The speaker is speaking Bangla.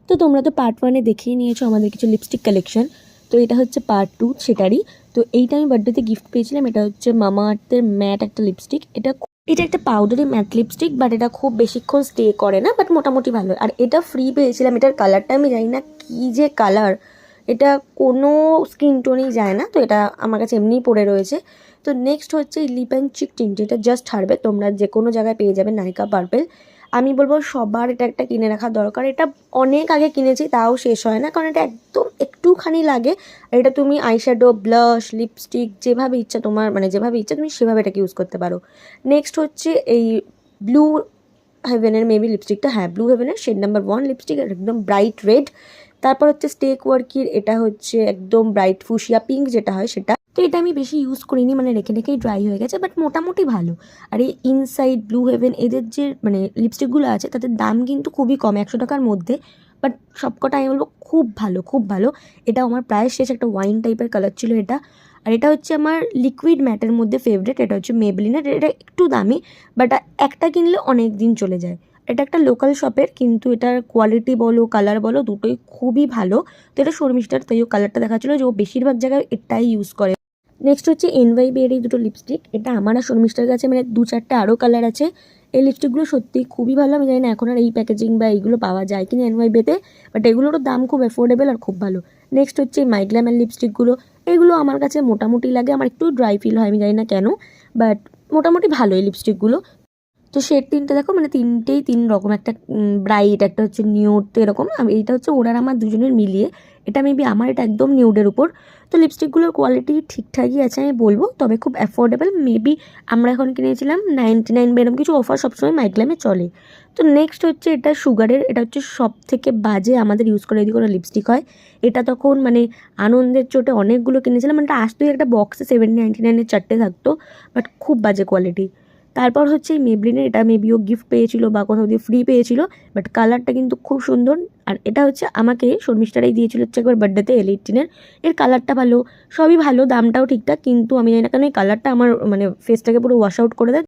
তো তোমরা তো পার্ট 1 দেখিয়ে নিয়েছো আমাদের কিছু লিপস্টিক কালেকশন। তো এটা হচ্ছে পার্ট 2 সেটারই। তো এইটা আমি বার্থডেতে গিফট পেয়েছিলাম। এটা হচ্ছে মামা আর্থের ম্যাট একটা লিপস্টিক। এটা একটা পাউডারি ম্যাট লিপস্টিক, বাট এটা খুব বেশিক্ষণ স্টে করে না, বাট মোটামুটি ভালো। আর এটা ফ্রি পেয়েছিলাম। এটার কালারটা আমি জানি না কী যে কালার, এটা কোনো স্কিন টোনেই যায় না। তো এটা আমার কাছে এমনিই পড়ে রয়েছে। তো নেক্সট হচ্ছে লিপ অ্যান্ড চিক টিন্ট, যেটা জাস্ট হারবে, তোমরা যে কোনো জায়গায় পেয়ে যাবে, নাইকা পার্পেল। আমি বলবো সবার এটা একটা কিনে রাখা দরকার। এটা অনেক আগে কিনেছি, তাও শেষ হয় না, কারণ এটা একদম একটুখানি লাগে। আর এটা তুমি আইশ্যাডো, ব্লাশ, লিপস্টিক যেভাবে ইচ্ছা তোমার, মানে যেভাবে ইচ্ছা তুমি সেভাবে এটাকে ইউজ করতে পারো। নেক্সট হচ্ছে এই ব্লু হেভেনের মেবি লিপস্টিকটা, হ্যাঁ ব্লু হেভেনের শেড নাম্বার 1 লিপস্টিক, একদম ব্রাইট রেড। তারপর হচ্ছে স্টেক ওয়ার্কির, এটা হচ্ছে একদম ব্রাইট ফুশিয়া পিঙ্ক যেটা হয় সেটা। তো এটা আমি বেশি ইউজ করিনি, মানে রেখে রেখেই ড্রাই হয়ে গেছে, বাট মোটামুটি ভালো। আর এই ইনসাইড, ব্লু হেভেন, এদের যে মানে লিপস্টিকগুলো আছে তাদের দাম কিন্তু খুবই কম, 100 টাকার মধ্যে। বাট সবকটা আমি বলবো খুব ভালো, খুব ভালো। এটা আমার প্রায় শেষ, একটা ওয়াইন টাইপের কালার ছিল এটা। আর এটা হচ্ছে আমার লিকুইড ম্যাটের মধ্যে ফেভারিট। এটা হচ্ছে মেবলিনের, এটা একটু দামি, বাট একটা কিনলে অনেক দিন চলে যায়। এটা একটা লোকাল শপের, কিন্তু এটার কোয়ালিটি বলো, কালার বলো, দুটোই খুবই ভালো। তো এটা শর্মিষ্ঠার, তাই ও কালারটা দেখাচ্ছিলো যে ও বেশিরভাগ জায়গায় এটাই ইউজ করে। নেক্সট হচ্ছে NYB এর এই দুটো লিপস্টিক। এটা আমার আর শর্মিষ্ঠার কাছে মানে 2-4টে আরও কালার আছে। এই লিপস্টিকগুলো সত্যি খুবই ভালো। আমি জানি না এখন আর এই প্যাকেজিং বা এইগুলো পাওয়া যায় কিনা NYB-তে, বাট এগুলোরও দাম খুব অ্যাফোর্ডেবল আর খুব ভালো। নেক্সট হচ্ছে এই মাইগ্ল্যামের লিপস্টিকগুলো। এগুলো আমার কাছে মোটামুটি লাগে, আমার একটু ড্রাই ফিল হয়, আমি জানি না কেন, বাট মোটামুটি ভালো এই লিপস্টিকগুলো। তো শেড তিনটে দেখো, মানে তিনটেই 3 রকম, একটা ব্রাইট, একটা হচ্ছে নিউড, তো এরকম। এইটা হচ্ছে ওর আর আমার দুজনের মিলিয়ে। এটা মেবি আমার, এটা একদম নিউডের উপর। তো লিপস্টিকগুলোর কোয়ালিটি ঠিকঠাকই আছে আমি বলবো, তবে খুব অ্যাফোর্ডেবল। মেবি আমরা এখন কিনেছিলাম 99 বা এরকম কিছু অফার সবসময় মাইগ্ল্যামে চলে। তো নেক্সট হচ্ছে এটা সুগারের। এটা হচ্ছে সব থেকে বাজে আমাদের ইউজ করা যদি কোনো লিপস্টিক হয়। এটা তখন মানে আনন্দের চোটে অনেকগুলো কিনেছিলাম, মানে এটা আসতোই একটা বক্সে 799-এর 4টে থাকতো, বাট খুব বাজে কোয়ালিটি। তারপর হচ্ছে এই মেবলিনের, এটা মেবিও গিফট পেয়েছিল বা কোথাও দিয়ে ফ্রি পেয়েছিল, বাট কালারটা কিন্তু খুব সুন্দর। আর এটা হচ্ছে আমাকে শর্মিষ্ঠারাই দিয়েছিল হচ্ছে একবার বার্থডেতে, L18-এর। এর কালারটা ভালো, সবই ভালো, দামটাও ঠিকঠাক, কিন্তু আমি জানি না কেন এই কালারটা আমার মানে ফেসটাকে পুরো ওয়াশ আউট করে দেয়।